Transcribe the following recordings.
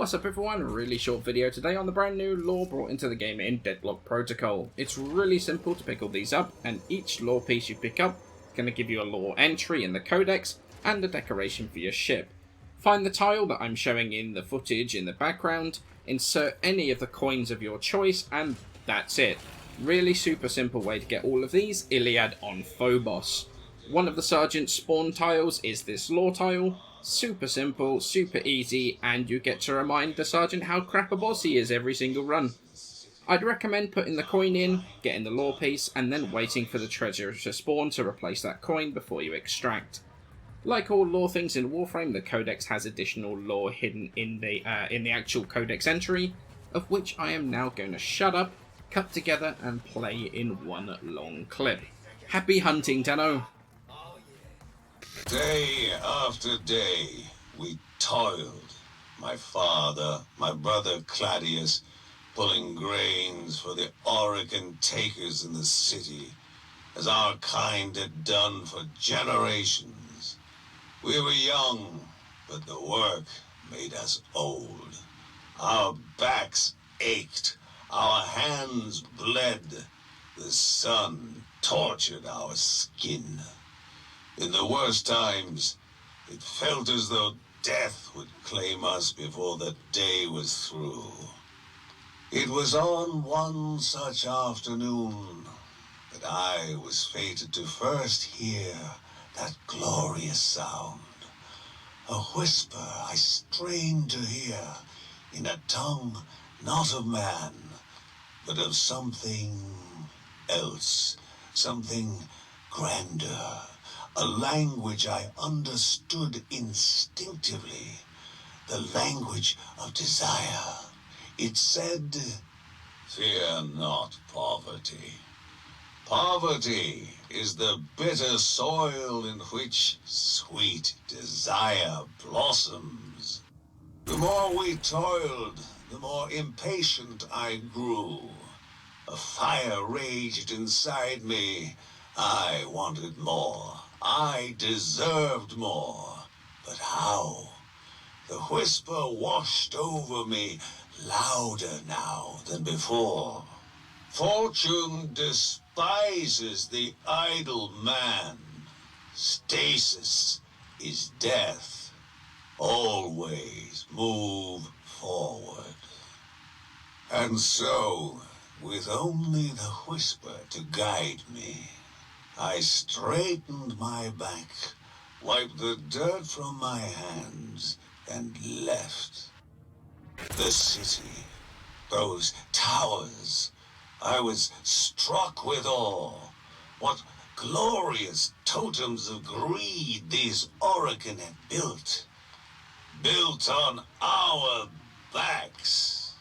What's up everyone, a really short video today on the brand new lore brought into the game in Deadlock Protocol. It's really simple to pick all these up, and each lore piece you pick up is going to give you a lore entry in the codex and a decoration for your ship. Find the tile that I'm showing in the footage in the background, insert any of the coins of your choice, and that's it. Really super simple way to get all of these Iliad on Phobos. One of the Sergeant's spawn tiles is this lore tile. Super simple, super easy, and you get to remind the Sergeant how crap a boss he is every single run. I'd recommend putting the coin in, getting the lore piece, and then waiting for the treasure to spawn to replace that coin before you extract. Like all lore things in Warframe, the codex has additional lore hidden in the actual codex entry, of which I am now going to shut up, cut together, and play in one long clip. Happy hunting, Tenno! Day after day, we toiled. My father, my brother Claudius, pulling grains for the Orican takers in the city, as our kind had done for generations. We were young, but the work made us old. Our backs ached, our hands bled, the sun tortured our skin. In the worst times, it felt as though death would claim us before the day was through. It was on one such afternoon that I was fated to first hear that glorious sound. A whisper I strained to hear in a tongue not of man, but of something else, something grander. A language I understood instinctively, the language of desire. It said, "Fear not poverty. Poverty is the bitter soil in which sweet desire blossoms." The more we toiled, the more impatient I grew. A fire raged inside me. I wanted more. I deserved more. But how? The whisper washed over me, louder now than before. Fortune despises the idle man. Stasis is death. Always move forward. And so, with only the whisper to guide me, I straightened my back, wiped the dirt from my hands, and left. The city, those towers, I was struck with awe. What glorious totems of greed these Orican had built. Built on our backs.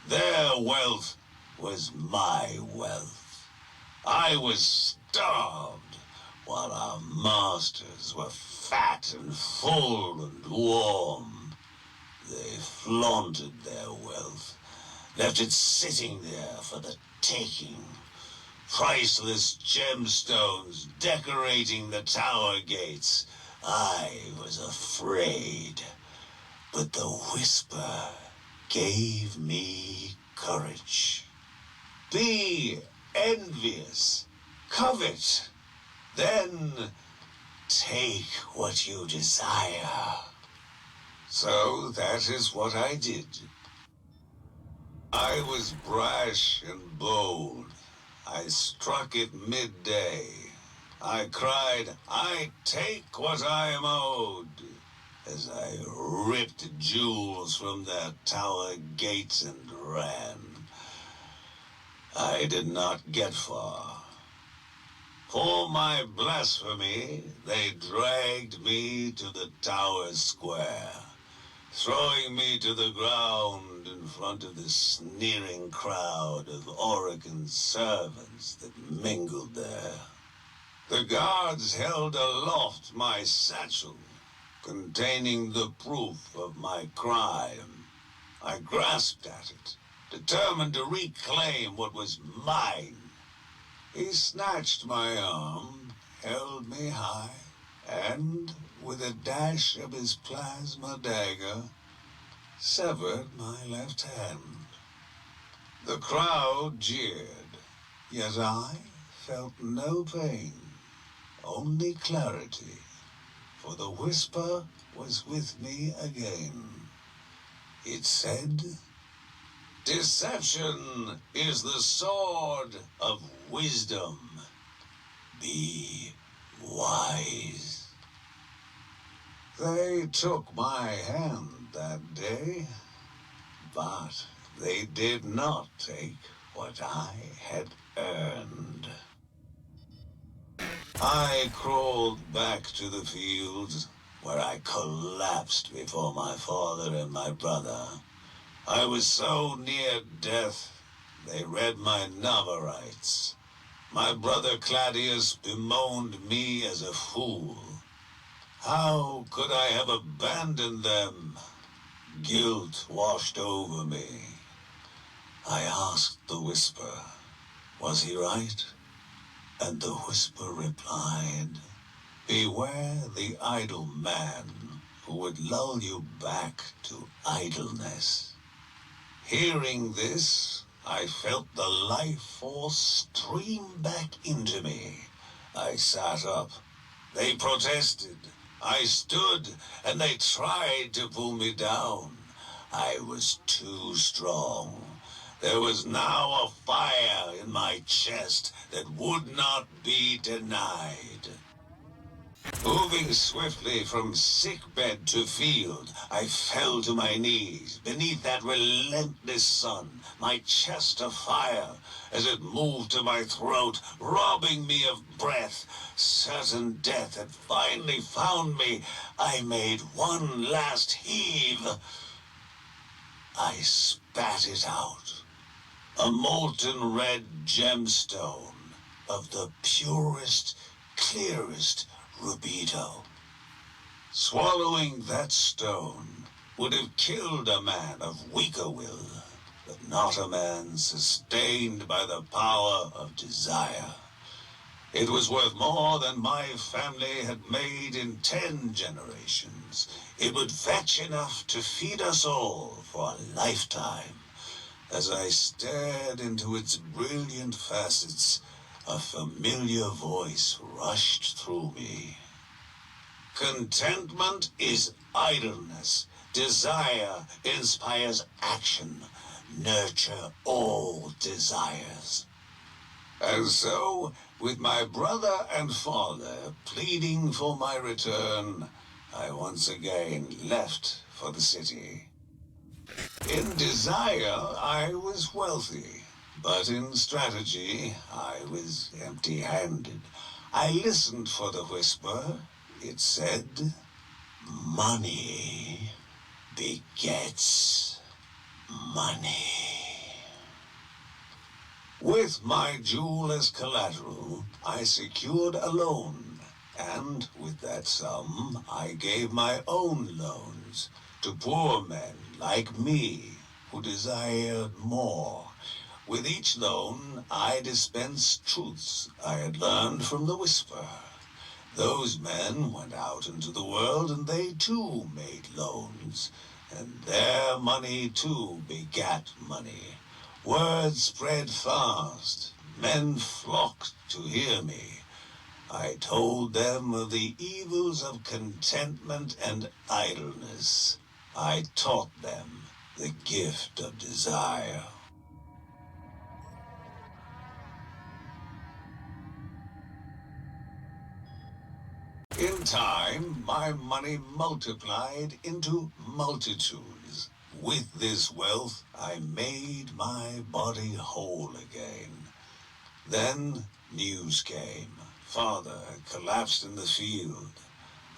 Their wealth was my wealth. I was starved, while our masters were fat and full and warm. They flaunted their wealth, left it sitting there for the taking. Priceless gemstones decorating the tower gates. I was afraid, but the whisper gave me courage. Be envious, covet, then take what you desire. So that is what I did. I was brash and bold. I struck it midday. I cried, "I take what I am owed," as I ripped jewels from their tower gates and ran. I did not get far. For my blasphemy, they dragged me to the tower square, throwing me to the ground in front of the sneering crowd of Orican servants that mingled there. The guards held aloft my satchel, containing the proof of my crime. I grasped at it, determined to reclaim what was mine. He snatched my arm, held me high, and, with a dash of his plasma dagger, severed my left hand. The crowd jeered, yet I felt no pain, only clarity, for the whisper was with me again. It said, "Deception is the sword of wisdom. Be wise." They took my hand that day, but they did not take what I had earned. I crawled back to the fields, where I collapsed before my father and my brother. I was so near death, they read my Navarites. My brother Claudius bemoaned me as a fool. How could I have abandoned them? Guilt washed over me. I asked the whisper, was he right? And the whisper replied, beware the idle man who would lull you back to idleness. Hearing this, I felt the life force stream back into me. I sat up. They protested. I stood, and they tried to pull me down. I was too strong. There was now a fire in my chest that would not be denied. Moving swiftly from sickbed to field, I fell to my knees beneath that relentless sun, my chest afire as it moved to my throat, robbing me of breath. Certain death had finally found me. I made one last heave. I spat it out. A molten red gemstone of the purest, clearest rubido. Swallowing that stone would have killed a man of weaker will, but not a man sustained by the power of desire. It was worth more than my family had made in 10 generations. It would fetch enough to feed us all for a lifetime. As I stared into its brilliant facets, a familiar voice rushed through me. Contentment is idleness. Desire inspires action. Nurture all desires. And so, with my brother and father pleading for my return, I once again left for the city. In desire, I was wealthy, but in strategy, I was empty-handed. I listened for the whisper. It said, money begets money. With my jewel as collateral, I secured a loan, and with that sum, I gave my own loans to poor men like me who desired more. With each loan, I dispensed truths I had learned from the whisper. Those men went out into the world, and they too made loans, and their money too begat money. Word spread fast. Men flocked to hear me. I told them of the evils of contentment and idleness. I taught them the gift of desire. In time, my money multiplied into multitudes. With this wealth, I made my body whole again. Then news came. Father had collapsed in the field.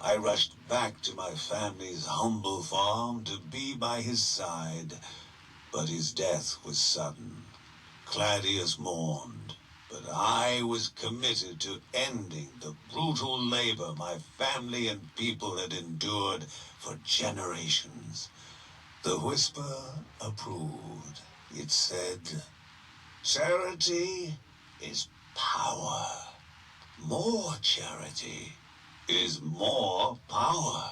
I rushed back to my family's humble farm to be by his side, but his death was sudden. Claudius mourned, but I was committed to ending the brutal labor my family and people had endured for generations. The whisper approved. It said, charity is power. More charity is more power.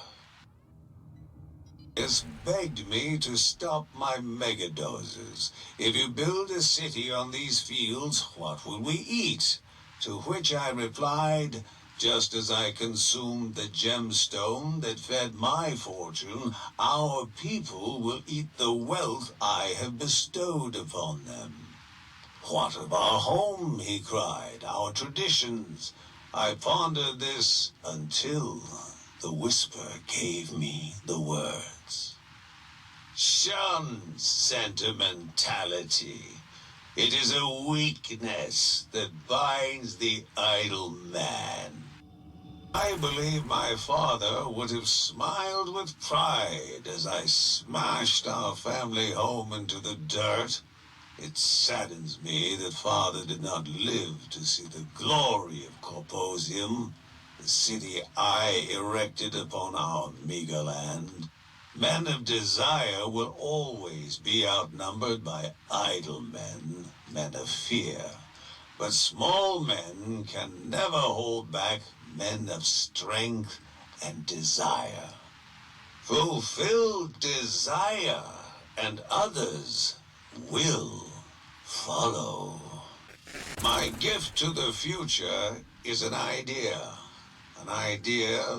has begged me to stop my megadoses. If you build a city on these fields, what will we eat? To which I replied, just as I consumed the gemstone that fed my fortune, our people will eat the wealth I have bestowed upon them. What of our home, he cried, our traditions? I pondered this until the whisper gave me the words. Shun sentimentality. It is a weakness that binds the idle man. I believe my father would have smiled with pride as I smashed our family home into the dirt. It saddens me that father did not live to see the glory of Corposium, the city I erected upon our meager land. Men of desire will always be outnumbered by idle men, men of fear. But small men can never hold back men of strength and desire. Fulfill desire, and others will follow. My gift to the future is an idea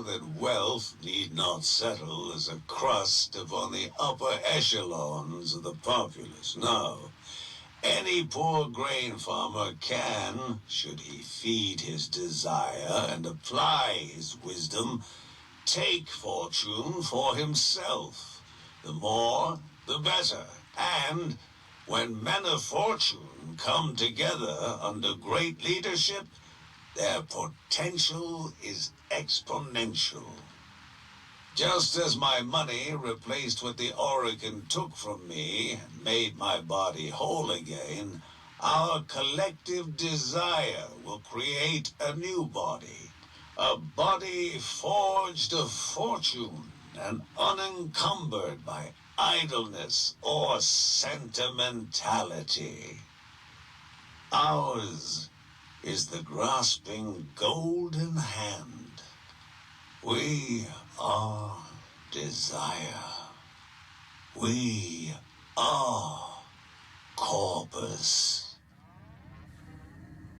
that wealth need not settle as a crust upon the upper echelons of the populace. No, any poor grain farmer can, should he feed his desire and apply his wisdom, take fortune for himself. The more, the better. And when men of fortune come together under great leadership, their potential is exponential. Just as my money replaced what the Oregon took from me and made my body whole again, our collective desire will create a new body. A body forged of fortune and unencumbered by idleness or sentimentality. Ours is the grasping golden hand. We are desire. We are Corpus.